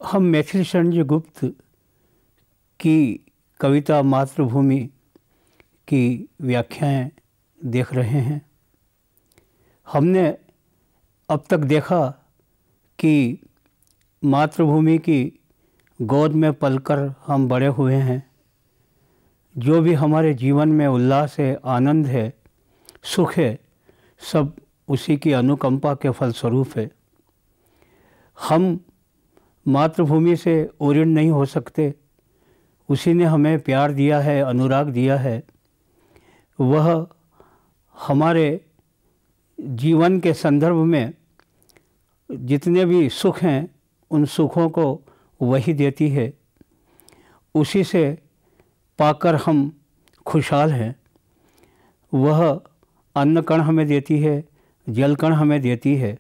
हम मैथिली शरण जी गुप्त की कविता मातृभूमि की व्याख्याएं देख रहे हैं। हमने अब तक देखा कि मातृभूमि की गोद में पलकर हम बड़े हुए हैं। जो भी हमारे जीवन में उल्लास है, आनंद है, सुख है, सब उसी की अनुकंपा के फलस्वरूप है। हम मातृभूमि से ओरिण नहीं हो सकते। उसी ने हमें प्यार दिया है, अनुराग दिया है। वह हमारे जीवन के संदर्भ में जितने भी सुख हैं उन सुखों को वही देती है। उसी से पाकर हम खुशहाल हैं। वह अन्न कण हमें देती है, जल कण हमें देती है।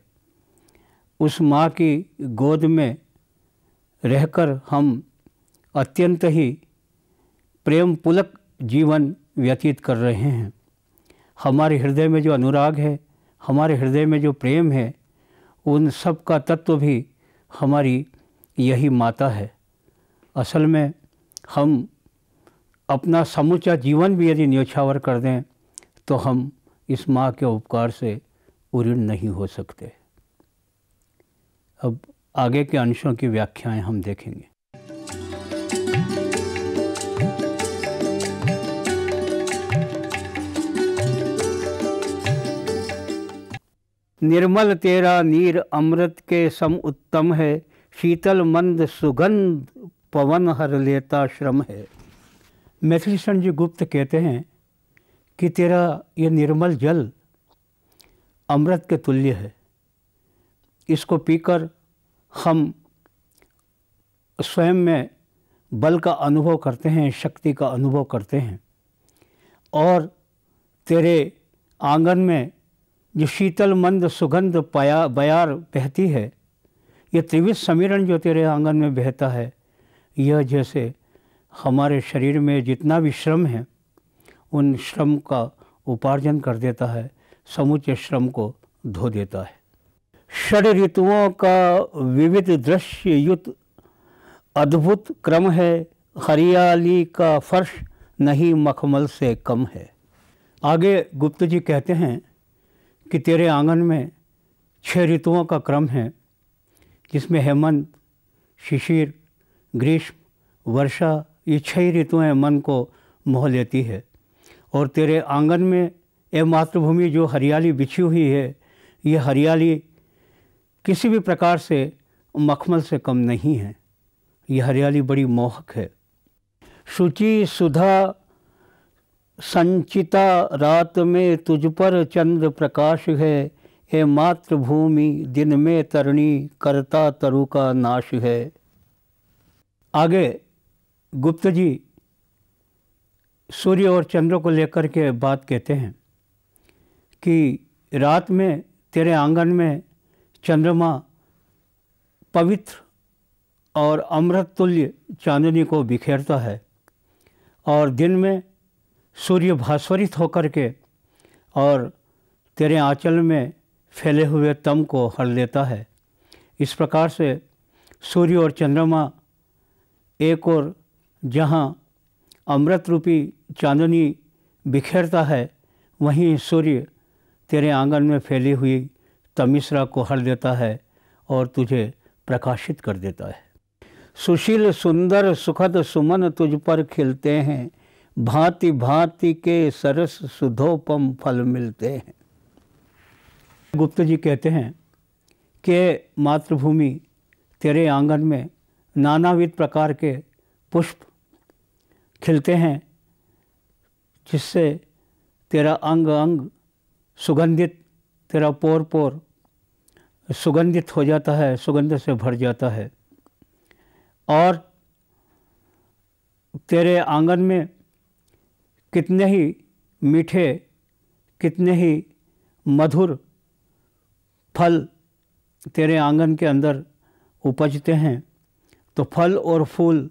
उस माँ की गोद में रहकर हम अत्यंत ही प्रेम पुलक जीवन व्यतीत कर रहे हैं। हमारे हृदय में जो अनुराग है, हमारे हृदय में जो प्रेम है, उन सब का तत्व भी हमारी यही माता है। असल में हम अपना समूचा जीवन भी यदि न्योछावर कर दें तो हम इस माँ के उपकार से उऋण नहीं हो सकते। अब आगे के अंशों की व्याख्याएं हम देखेंगे। निर्मल तेरा नीर अमृत के सम उत्तम है, शीतल मंद सुगंध पवन हर लेता श्रम है। मैथिली शरण जी गुप्त कहते हैं कि तेरा ये निर्मल जल अमृत के तुल्य है। इसको पीकर हम स्वयं में बल का अनुभव करते हैं, शक्ति का अनुभव करते हैं। और तेरे आंगन में जो शीतल मंद सुगंध बयार बहती है, ये त्रिविध समीरण जो तेरे आंगन में बहता है, यह जैसे हमारे शरीर में जितना भी श्रम है उन श्रम का उपार्जन कर देता है, समूचे श्रम को धो देता है। षड ऋतुओं का विविध दृश्य युत अद्भुत क्रम है, हरियाली का फर्श नहीं मखमल से कम है। आगे गुप्त जी कहते हैं कि तेरे आंगन में 6 ऋतुओं का क्रम है, जिसमें हेमंत, शिशिर, ग्रीष्म, वर्षा, ये 6 ऋतुएं मन को मोह लेती है। और तेरे आंगन में ये मातृभूमि जो हरियाली बिछी हुई है, ये हरियाली किसी भी प्रकार से मखमल से कम नहीं है। ये हरियाली बड़ी मोहक है। शुचि सुधा संचिता रात में तुझ पर चंद्र प्रकाश है, हे मातृभूमि दिन में तरणी करता तरु का नाश है। आगे गुप्त जी सूर्य और चंद्र को लेकर के बात कहते हैं कि रात में तेरे आंगन में चंद्रमा पवित्र और अमृत तुल्य चांदनी को बिखेरता है, और दिन में सूर्य भास्वरित होकर के और तेरे आंचल में फैले हुए तम को हर लेता है। इस प्रकार से सूर्य और चंद्रमा एक और जहाँ अमृत रूपी चांदनी बिखेरता है, वहीं सूर्य तेरे आंगन में फैली हुई तमिश्रा को हर देता है और तुझे प्रकाशित कर देता है। सुशील सुंदर सुखद सुमन तुझ पर खिलते हैं, भांति भांति के सरस सुधोपम फल मिलते हैं। गुप्त जी कहते हैं कि मातृभूमि तेरे आंगन में नानाविध प्रकार के पुष्प खिलते हैं, जिससे तेरा अंग अंग सुगंधित, तेरा पोर पोर सुगंधित हो जाता है, सुगंध से भर जाता है। और तेरे आंगन में कितने ही मीठे, कितने ही मधुर फल तेरे आंगन के अंदर उपजते हैं। तो फल और फूल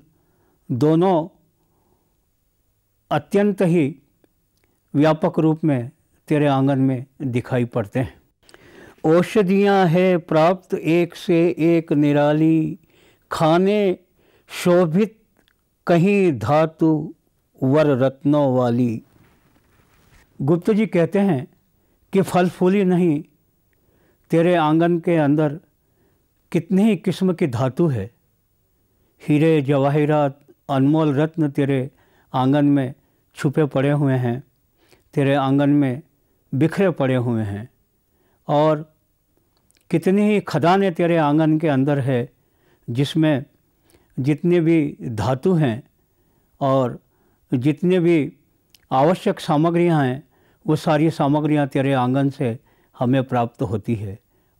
दोनों अत्यंत ही व्यापक रूप में तेरे आंगन में दिखाई पड़ते हैं। औषधियाँ है प्राप्त एक से एक निराली, खाने शोभित कहीं धातु वर रत्नों वाली। गुप्त जी कहते हैं कि फल फूली नहीं, तेरे आंगन के अंदर कितने ही किस्म की धातु है। हीरे जवाहिरात अनमोल रत्न तेरे आंगन में छुपे पड़े हुए हैं, तेरे आंगन में बिखरे पड़े हुए हैं। और कितनी ही खदानें तेरे आंगन के अंदर है, जिसमें जितने भी धातु हैं और जितने भी आवश्यक सामग्रियां हैं, वो सारी सामग्रियां तेरे आंगन से हमें प्राप्त होती है।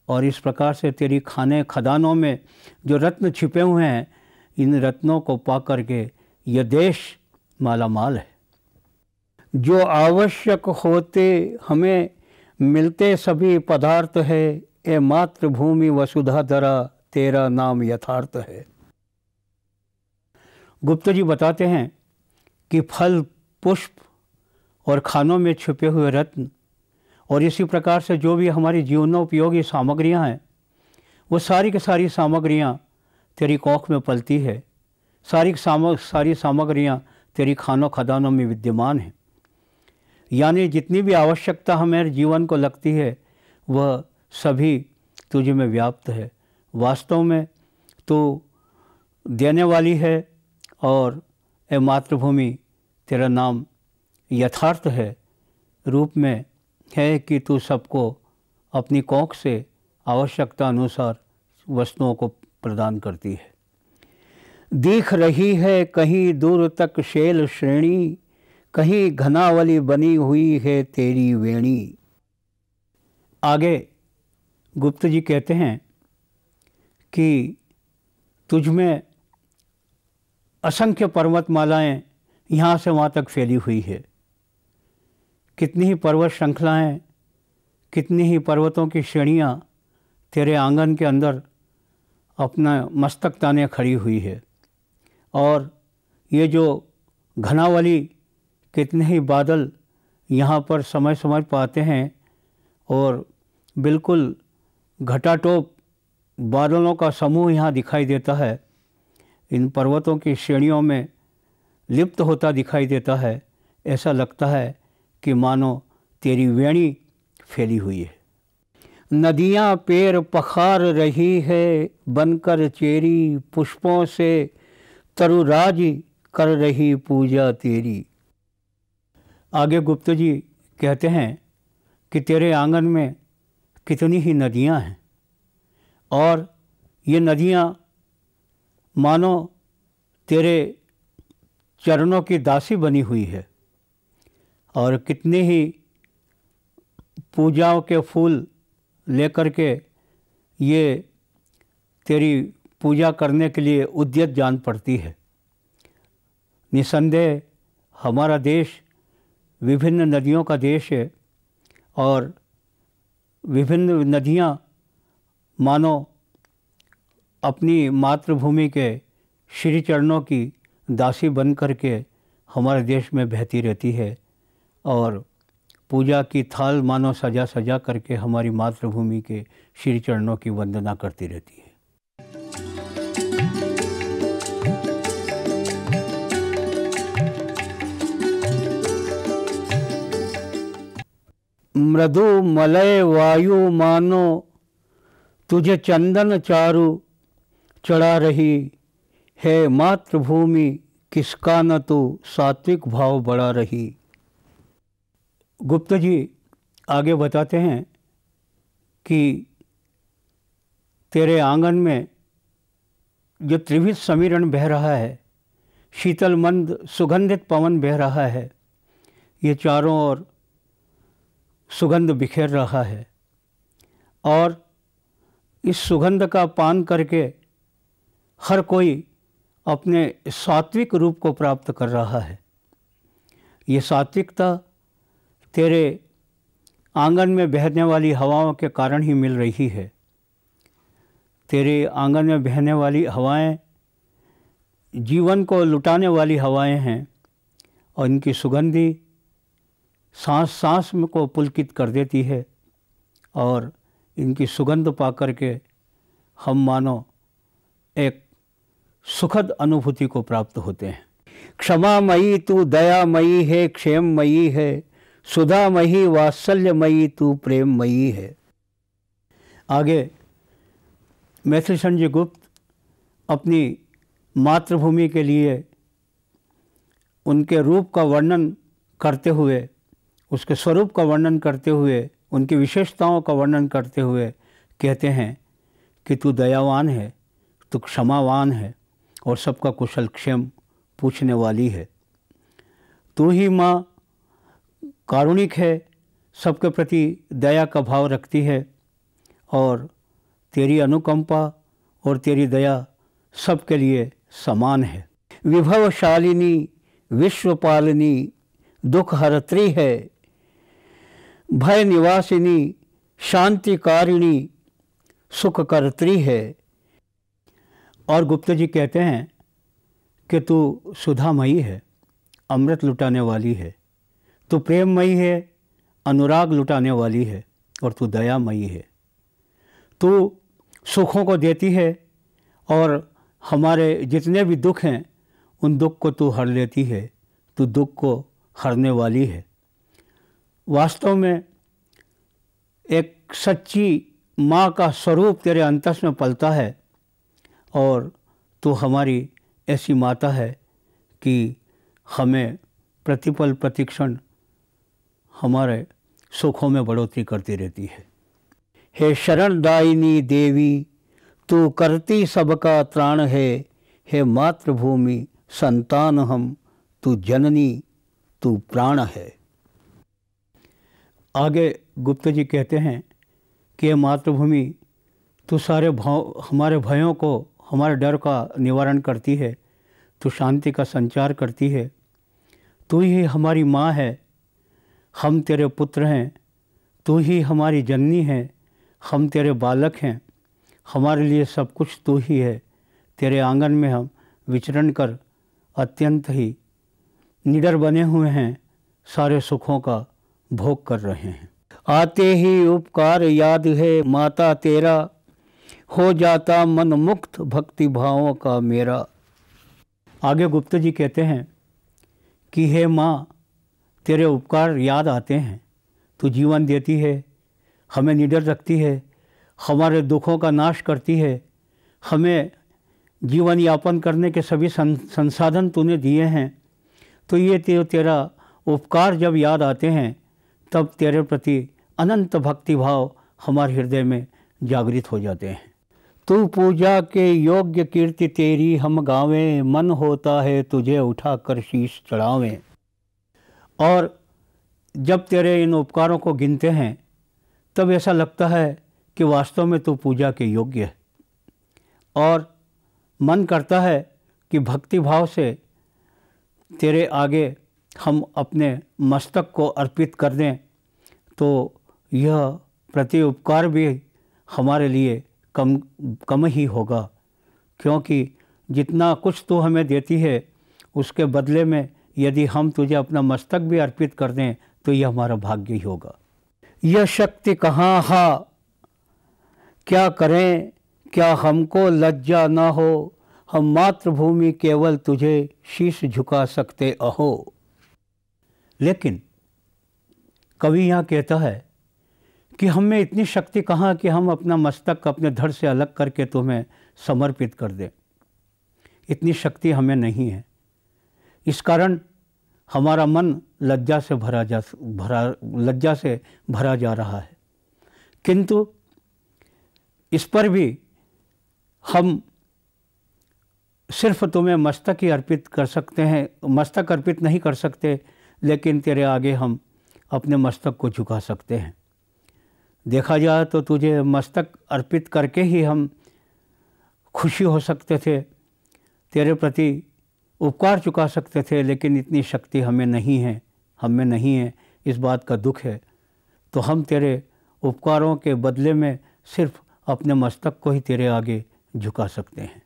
और इस प्रकार से तेरी खाने खदानों में जो रत्न छिपे हुए हैं, इन रत्नों को पा करके यह देश माला माल है। जो आवश्यक होते हमें मिलते सभी पदार्थ है, ए मातृभूमि वसुधा धरा तेरा नाम यथार्थ है। गुप्त जी बताते हैं कि फल, पुष्प और खानों में छुपे हुए रत्न और इसी प्रकार से जो भी हमारी जीवनोपयोगी सामग्रियां हैं, वो सारी की सारी सामग्रियां तेरी कोख में पलती है। सारी सामग्रियां तेरी खानों खदानों में विद्यमान हैं। यानी जितनी भी आवश्यकता हमें जीवन को लगती है, वह सभी तुझ में व्याप्त है। वास्तव में तू देने वाली है और ए मातृभूमि तेरा नाम यथार्थ है रूप में है कि तू सबको अपनी कोख से आवश्यकता अनुसार वस्तुओं को प्रदान करती है। दिख रही है कहीं दूर तक शैल श्रेणी, कहीं घनावली बनी हुई है तेरी वेणी। आगे गुप्त जी कहते हैं कि तुझ में असंख्य पर्वतमालाएं यहाँ से वहाँ तक फैली हुई है। कितनी ही पर्वत श्रृंखलाएं, कितनी ही पर्वतों की श्रेणियाँ तेरे आंगन के अंदर अपना मस्तक ताने खड़ी हुई है। और ये जो घनावली, कितने ही बादल यहाँ पर समय समय पर आते हैं और बिल्कुल घटाटोप बादलों का समूह यहाँ दिखाई देता है, इन पर्वतों की श्रेणियों में लिप्त होता दिखाई देता है। ऐसा लगता है कि मानो तेरी वेणी फैली हुई है। नदियाँ पैर पखार रही है बनकर चेरी, पुष्पों से तरुराज कर रही पूजा तेरी। आगे गुप्त जी कहते हैं कि तेरे आंगन में कितनी ही नदियाँ हैं और ये नदियाँ मानो तेरे चरणों की दासी बनी हुई है और कितने ही पूजाओं के फूल लेकर के ये तेरी पूजा करने के लिए उद्यत जान पड़ती है। निसंदेह हमारा देश विभिन्न नदियों का देश है और विभिन्न नदियाँ मानो अपनी मातृभूमि के श्री चरणों की दासी बन करके हमारे देश में बहती रहती है और पूजा की थाल मानो सजा सजा करके हमारी मातृभूमि के श्री चरणों की वंदना करती रहती है। मृदु मलय वायु मानो तुझे चंदन चारु चढ़ा रही है, मातृभूमि किसका न तो सात्विक भाव बढ़ा रही। गुप्त जी आगे बताते हैं कि तेरे आंगन में जो त्रिविध समीरण बह रहा है, शीतल मंद सुगंधित पवन बह रहा है, ये चारों ओर सुगंध बिखेर रहा है और इस सुगंध का पान करके हर कोई अपने सात्विक रूप को प्राप्त कर रहा है। ये सात्विकता तेरे आंगन में बहने वाली हवाओं के कारण ही मिल रही है। तेरे आंगन में बहने वाली हवाएं जीवन को लुटाने वाली हवाएं हैं और इनकी सुगंधी सांस सांस में को पुलकित कर देती है और इनकी सुगंध पा करके हम मानो एक सुखद अनुभूति को प्राप्त होते हैं। क्षमामयी तू दयामयी है, क्षेममयी है, सुधामयी वात्सल्यमयी तू प्रेममयी है। आगे मैथिली संजय गुप्त अपनी मातृभूमि के लिए उनके रूप का वर्णन करते हुए, उसके स्वरूप का वर्णन करते हुए, उनकी विशेषताओं का वर्णन करते हुए कहते हैं कि तू दयावान है, तू क्षमावान है और सबका कुशल क्षेम पूछने वाली है। तू ही माँ कारुणिक है, सबके प्रति दया का भाव रखती है और तेरी अनुकंपा और तेरी दया सबके लिए समान है। विभवशालिनी विश्वपालिनी दुख हरत्री है, भय निवासिनी शांतिकारिणी सुख करत्री है। और गुप्त जी कहते हैं कि तू सुधामयी है, अमृत लुटाने वाली है, तू प्रेममयी है, अनुराग लुटाने वाली है और तू दयामयी है। तू सुखों को देती है और हमारे जितने भी दुख हैं उन दुख को तू हर लेती है, तू दुख को हरने वाली है। वास्तव में एक सच्ची माँ का स्वरूप तेरे अंतस में पलता है और तू हमारी ऐसी माता है कि हमें प्रतिपल प्रतिक्षण हमारे सुखों में बढ़ोतरी करती रहती है। हे शरणदायिनी देवी तू करती सबका त्राण है, हे मातृभूमि संतान हम, तू जननी तू प्राण है। आगे गुप्त जी कहते हैं कि मातृभूमि तू सारे हमारे भयों को, हमारे डर का निवारण करती है, तू शांति का संचार करती है, तू ही हमारी माँ है, हम तेरे पुत्र हैं, तू ही हमारी जननी है, हम तेरे बालक हैं, हमारे लिए सब कुछ तू ही है। तेरे आंगन में हम विचरण कर अत्यंत ही निडर बने हुए हैं, सारे सुखों का भोग कर रहे हैं। आते ही उपकार याद है माता तेरा, हो जाता मन मुक्त भक्ति भावों का मेरा। आगे गुप्त जी कहते हैं कि हे माँ तेरे उपकार याद आते हैं, तू जीवन देती है, हमें निडर रखती है, हमारे दुखों का नाश करती है, हमें जीवन यापन करने के सभी संसाधन तूने दिए हैं। तो ये तेरा उपकार जब याद आते हैं तब तेरे प्रति अनंत भक्ति भाव हमारे हृदय में जागृत हो जाते हैं। तू पूजा के योग्य कीर्ति तेरी हम गावें, मन होता है तुझे उठा कर शीश चढ़ावें। और जब तेरे इन उपकारों को गिनते हैं तब ऐसा लगता है कि वास्तव में तू पूजा के योग्य है और मन करता है कि भक्ति भाव से तेरे आगे हम अपने मस्तक को अर्पित कर दें, तो यह प्रति उपकार भी हमारे लिए कम ही होगा, क्योंकि जितना कुछ तू हमें देती है उसके बदले में यदि हम तुझे अपना मस्तक भी अर्पित कर दें तो यह हमारा भाग्य ही होगा। यह शक्ति कहाँ हा, क्या करें क्या हमको लज्जा ना हो, हम मातृभूमि केवल तुझे शीश झुका सकते अहो। लेकिन कवि यहाँ कहता है कि हम में इतनी शक्ति कहाँ कि हम अपना मस्तक अपने धड़ से अलग करके तुम्हें समर्पित कर दें। इतनी शक्ति हमें नहीं है। इस कारण हमारा मन लज्जा से भरा जा रहा है। किंतु इस पर भी हम सिर्फ तुम्हें मस्तक ही अर्पित कर सकते हैं, मस्तक अर्पित नहीं कर सकते, लेकिन तेरे आगे हम अपने मस्तक को झुका सकते हैं। देखा जाए तो तुझे मस्तक अर्पित करके ही हम खुशी हो सकते थे, तेरे प्रति उपकार चुका सकते थे, लेकिन इतनी शक्ति हमें नहीं है, हमें नहीं है, इस बात का दुख है। तो हम तेरे उपकारों के बदले में सिर्फ अपने मस्तक को ही तेरे आगे झुका सकते हैं।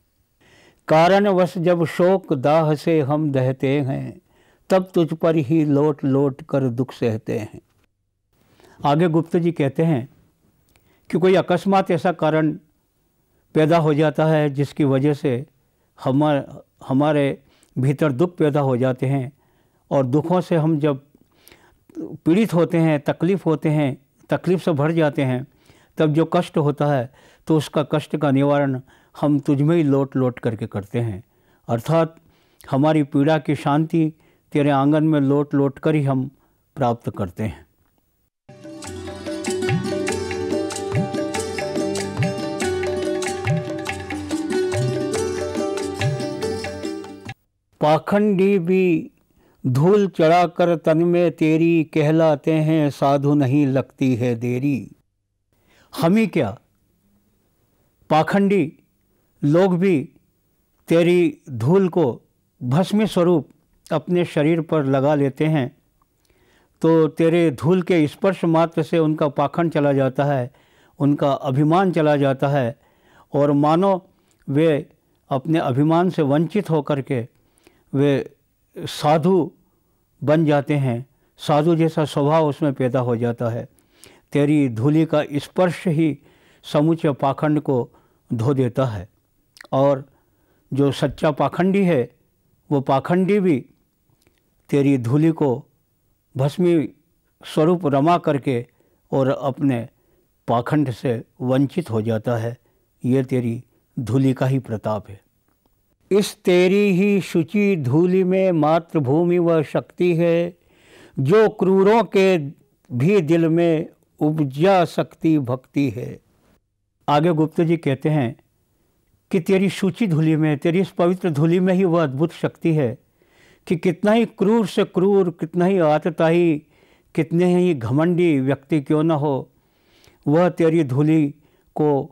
कारणवश जब शोक दाह से हम दहते हैं, तब तुझ पर ही लौट लौट कर दुख सहते हैं। आगे गुप्त जी कहते हैं कि कोई अकस्मात ऐसा कारण पैदा हो जाता है जिसकी वजह से हमारे भीतर दुख पैदा हो जाते हैं, और दुखों से हम जब पीड़ित होते हैं, तकलीफ़ होते हैं, तकलीफ़ से भर जाते हैं, तब जो कष्ट होता है तो उसका कष्ट का निवारण हम तुझ में ही लौट लौट करके करते हैं। अर्थात हमारी पीड़ा की शांति तेरे आंगन में लौट लौट कर ही हम प्राप्त करते हैं। पाखंडी भी धूल चढ़ाकर तन में तेरी, कहलाते हैं साधु नहीं लगती है देरी। हम ही क्या, पाखंडी लोग भी तेरी धूल को भस्म स्वरूप अपने शरीर पर लगा लेते हैं, तो तेरे धूल के स्पर्श मात्र से उनका पाखंड चला जाता है, उनका अभिमान चला जाता है, और मानो वे अपने अभिमान से वंचित होकर के वे साधु बन जाते हैं, साधु जैसा स्वभाव उसमें पैदा हो जाता है। तेरी धूली का स्पर्श ही समूचे पाखंड को धो देता है, और जो सच्चा पाखंडी है वो पाखंडी भी तेरी धूली को भस्मी स्वरूप रमा करके और अपने पाखंड से वंचित हो जाता है। ये तेरी धूली का ही प्रताप है। इस तेरी ही शुचि धूलि में मातृभूमि व शक्ति है, जो क्रूरों के भी दिल में उपजा सकती भक्ति है। आगे गुप्त जी कहते हैं कि तेरी शुचि धूलि में, तेरी इस पवित्र धूलि में ही वह अद्भुत शक्ति है कि कितना ही क्रूर से क्रूर, कितना ही आतताई, कितने ही घमंडी व्यक्ति क्यों न हो, वह तेरी धूलि को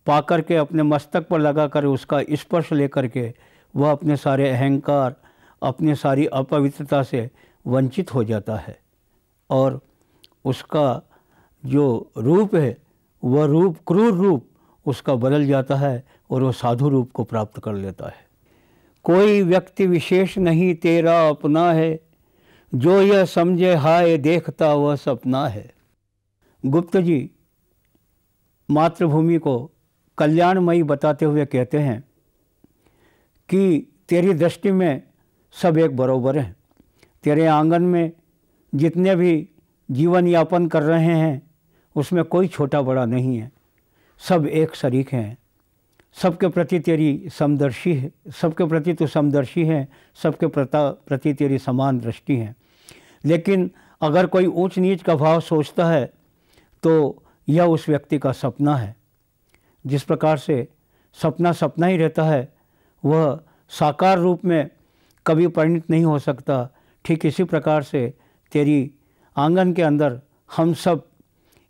पाकर के अपने मस्तक पर लगा कर उसका स्पर्श लेकर के वह अपने सारे अहंकार, अपने सारी अपवित्रता से वंचित हो जाता है, और उसका जो रूप है वह रूप, क्रूर रूप उसका बदल जाता है और वह साधु रूप को प्राप्त कर लेता है। कोई व्यक्ति विशेष नहीं तेरा अपना है, जो यह समझे हाय देखता वह सपना है। गुप्त जी मातृभूमि को कल्याणमयी बताते हुए कहते हैं कि तेरी दृष्टि में सब एक बराबर हैं। तेरे आंगन में जितने भी जीवन यापन कर रहे हैं उसमें कोई छोटा बड़ा नहीं है, सब एक शरीक हैं। सबके प्रति तेरी समदर्शी है, सबके प्रति तो समदर्शी है, सबके प्रति तेरी समान दृष्टि है। लेकिन अगर कोई ऊंच नीच का भाव सोचता है तो यह उस व्यक्ति का सपना है। जिस प्रकार से सपना सपना ही रहता है, वह साकार रूप में कभी परिणित नहीं हो सकता, ठीक इसी प्रकार से तेरी आंगन के अंदर हम सब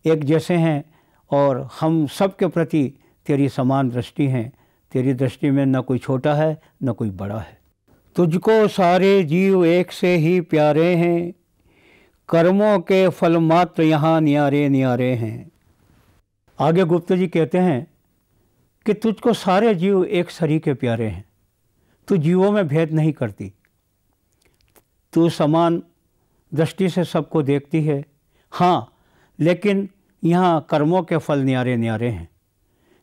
एक जैसे हैं और हम सब के प्रति तेरी समान दृष्टि है। तेरी दृष्टि में न कोई छोटा है न कोई बड़ा है। तुझको सारे जीव एक से ही प्यारे हैं, कर्मों के फल मात्र यहाँ न्यारे न्यारे हैं। आगे गुप्त जी कहते हैं कि तुझको सारे जीव एक सरी के प्यारे हैं। तू जीवों में भेद नहीं करती, तू समान दृष्टि से सबको देखती है। हाँ, लेकिन यहाँ कर्मों के फल न्यारे न्यारे हैं।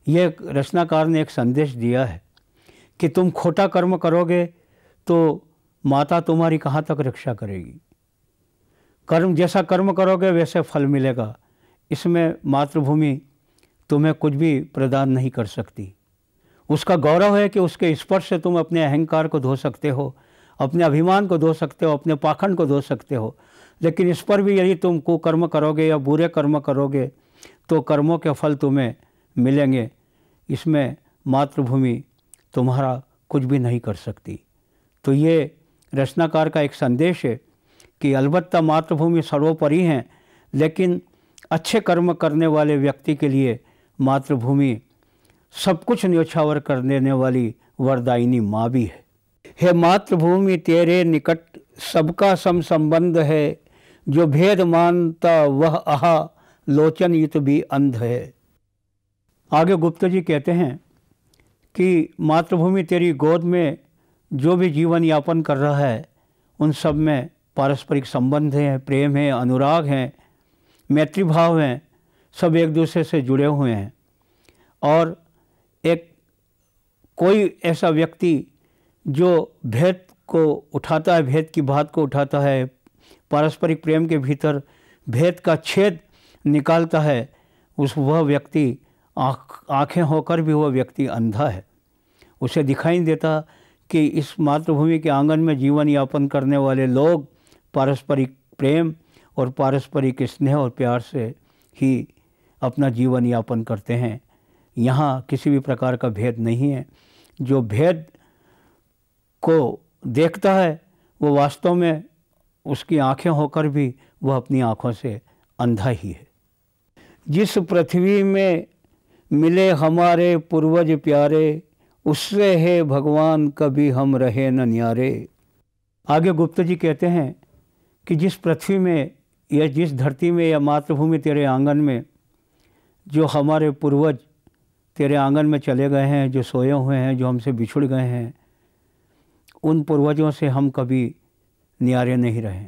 यह रचनाकार ने एक संदेश दिया है कि तुम खोटा कर्म करोगे तो माता तुम्हारी कहाँ तक रक्षा करेगी। कर्म जैसा कर्म करोगे वैसे फल मिलेगा। इसमें मातृभूमि तुम्हें कुछ भी प्रदान नहीं कर सकती। उसका गौरव है कि उसके स्पर्श से तुम अपने अहंकार को धो सकते हो, अपने अभिमान को धो सकते हो, अपने पाखंड को धो सकते हो। लेकिन इस पर भी यदि तुम कुकर्म करोगे या बुरे कर्म करोगे तो कर्मों के फल तुम्हें मिलेंगे। इसमें मातृभूमि तुम्हारा कुछ भी नहीं कर सकती। तो ये रचनाकार का एक संदेश है कि अलबत्ता मातृभूमि सर्वोपरि हैं, लेकिन अच्छे कर्म करने वाले व्यक्ति के लिए मातृभूमि सब कुछ न्योछावर कर देने वाली वरदायिनी माँ भी है। हे मातृभूमि तेरे निकट सबका सम संबंध है, जो भेद मानता वह आहा लोचन युत भी अंध है। आगे गुप्त जी कहते हैं कि मातृभूमि तेरी गोद में जो भी जीवन यापन कर रहा है उन सब में पारस्परिक संबंध हैं, प्रेम है, अनुराग हैं, मैत्री भाव हैं, सब एक दूसरे से जुड़े हुए हैं। और एक कोई ऐसा व्यक्ति जो भेद को उठाता है, भेद की बात को उठाता है, पारस्परिक प्रेम के भीतर भेद का छेद निकालता है, वह व्यक्ति आँखें होकर भी वह व्यक्ति अंधा है। उसे दिखाई नहीं देता कि इस मातृभूमि के आंगन में जीवन यापन करने वाले लोग पारस्परिक प्रेम और पारस्परिक स्नेह और प्यार से ही अपना जीवन यापन करते हैं। यहाँ किसी भी प्रकार का भेद नहीं है। जो भेद को देखता है वो वास्तव में उसकी आँखें होकर भी वह अपनी आँखों से अंधा ही है। जिस पृथ्वी में मिले हमारे पूर्वज प्यारे, उससे है भगवान कभी हम रहे न न्यारे। आगे गुप्ता जी कहते हैं कि जिस पृथ्वी में या जिस धरती में या मातृभूमि तेरे आंगन में जो हमारे पूर्वज तेरे आंगन में चले गए हैं, जो सोए हुए हैं, जो हमसे बिछुड़ गए हैं, उन पूर्वजों से हम कभी न्यारे नहीं रहे।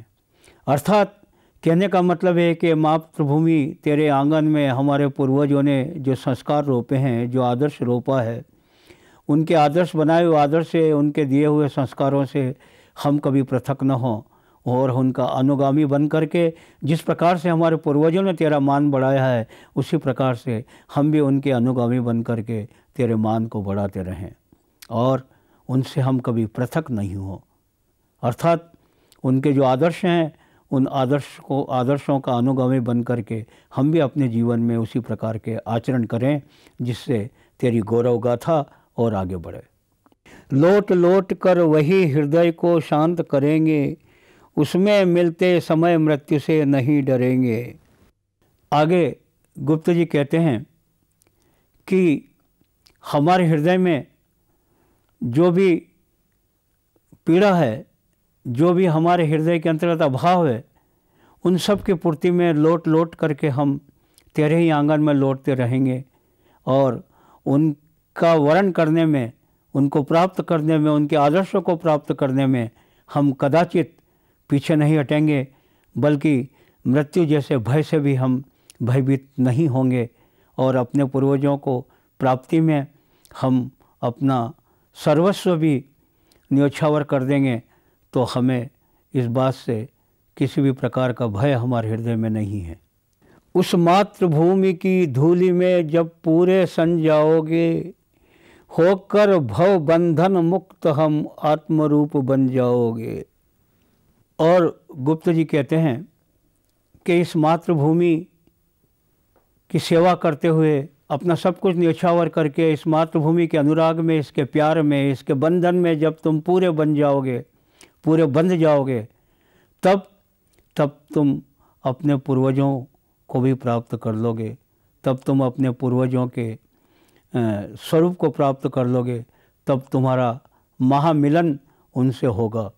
अर्थात कहने का मतलब है कि मातृभूमि तेरे आंगन में हमारे पूर्वजों ने जो संस्कार रोपे हैं, जो आदर्श रोपा है, उनके आदर्श बनाए हुए आदर्श से, उनके दिए हुए संस्कारों से हम कभी पृथक न हों और उनका अनुगामी बन करके जिस प्रकार से हमारे पूर्वजों ने तेरा मान बढ़ाया है, उसी प्रकार से हम भी उनके अनुगामी बन करके तेरे मान को बढ़ाते रहें और उनसे हम कभी पृथक नहीं हों। अर्थात उनके जो आदर्श हैं, उन आदर्शों का अनुगामी बन करके हम भी अपने जीवन में उसी प्रकार के आचरण करें जिससे तेरी गौरव गाथा और आगे बढ़े। लौट लौट कर वही हृदय को शांत करेंगे, उसमें मिलते समय मृत्यु से नहीं डरेंगे। आगे गुप्ता जी कहते हैं कि हमारे हृदय में जो भी पीड़ा है, जो भी हमारे हृदय के अंतर्गत अभाव है, उन सब की पूर्ति में लौट लौट करके हम तेरे ही आंगन में लौटते रहेंगे और उनका वर्ण करने में, उनको प्राप्त करने में, उनके आदर्शों को प्राप्त करने में हम कदाचित पीछे नहीं हटेंगे, बल्कि मृत्यु जैसे भय से भी हम भयभीत नहीं होंगे और अपने पूर्वजों को प्राप्ति में हम अपना सर्वस्व भी न्योछावर कर देंगे, तो हमें इस बात से किसी भी प्रकार का भय हमारे हृदय में नहीं है। उस मातृभूमि की धूलि में जब पूरे सन जाओगे, होकर भव बंधन मुक्त हम आत्मरूप बन जाओगे। और गुप्ता जी कहते हैं कि इस मातृभूमि की सेवा करते हुए, अपना सब कुछ न्योछावर करके इस मातृभूमि के अनुराग में, इसके प्यार में, इसके बंधन में जब तुम पूरे बन जाओगे, पूरे बंध जाओगे, तब तुम अपने पूर्वजों को भी प्राप्त कर लोगे, तब तुम अपने पूर्वजों के स्वरूप को प्राप्त कर लोगे, तब तुम्हारा महामिलन उनसे होगा।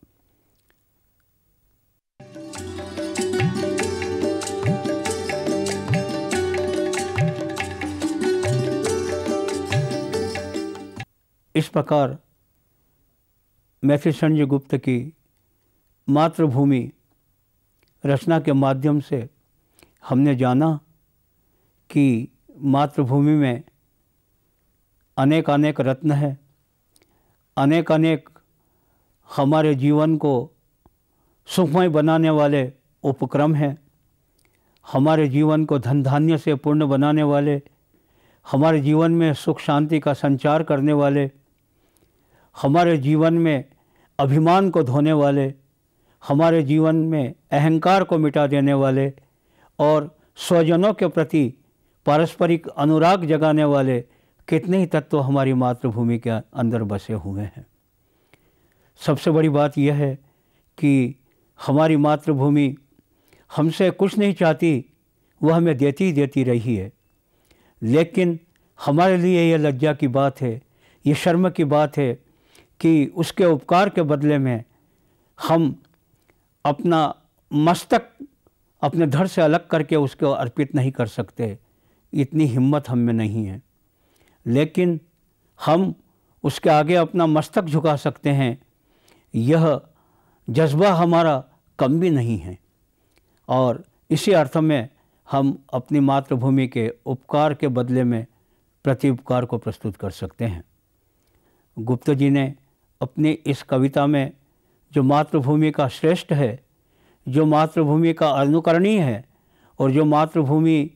इस प्रकार मैथिली शरण जी गुप्त की मातृभूमि रचना के माध्यम से हमने जाना कि मातृभूमि में अनेक अनेक रत्न है, अनेक अनेक हमारे जीवन को सुखमय बनाने वाले उपक्रम हैं, हमारे जीवन को धन धान्य से पूर्ण बनाने वाले, हमारे जीवन में सुख शांति का संचार करने वाले, हमारे जीवन में अभिमान को धोने वाले, हमारे जीवन में अहंकार को मिटा देने वाले और स्वजनों के प्रति पारस्परिक अनुराग जगाने वाले कितने ही तत्व हमारी मातृभूमि के अंदर बसे हुए हैं। सबसे बड़ी बात यह है कि हमारी मातृभूमि हमसे कुछ नहीं चाहती, वह हमें देती ही देती रही है, लेकिन हमारे लिए यह लज्जा की बात है, ये शर्म की बात है कि उसके उपकार के बदले में हम अपना मस्तक अपने धड़ से अलग करके उसको अर्पित नहीं कर सकते, इतनी हिम्मत हम में नहीं है, लेकिन हम उसके आगे अपना मस्तक झुका सकते हैं, यह जज्बा हमारा कम भी नहीं है। और इसी अर्थ में हम अपनी मातृभूमि के उपकार के बदले में प्रति उपकार को प्रस्तुत कर सकते हैं। गुप्ता जी ने अपनी इस कविता में जो मातृभूमि का श्रेष्ठ है, जो मातृभूमि का अनुकरणीय है और जो मातृभूमि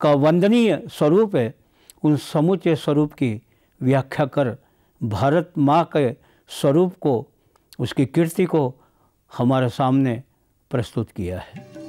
का वंदनीय स्वरूप है, उन समूचे स्वरूप की व्याख्या कर भारत माँ के स्वरूप को, उसकी कीर्ति को हमारे सामने प्रस्तुत किया है।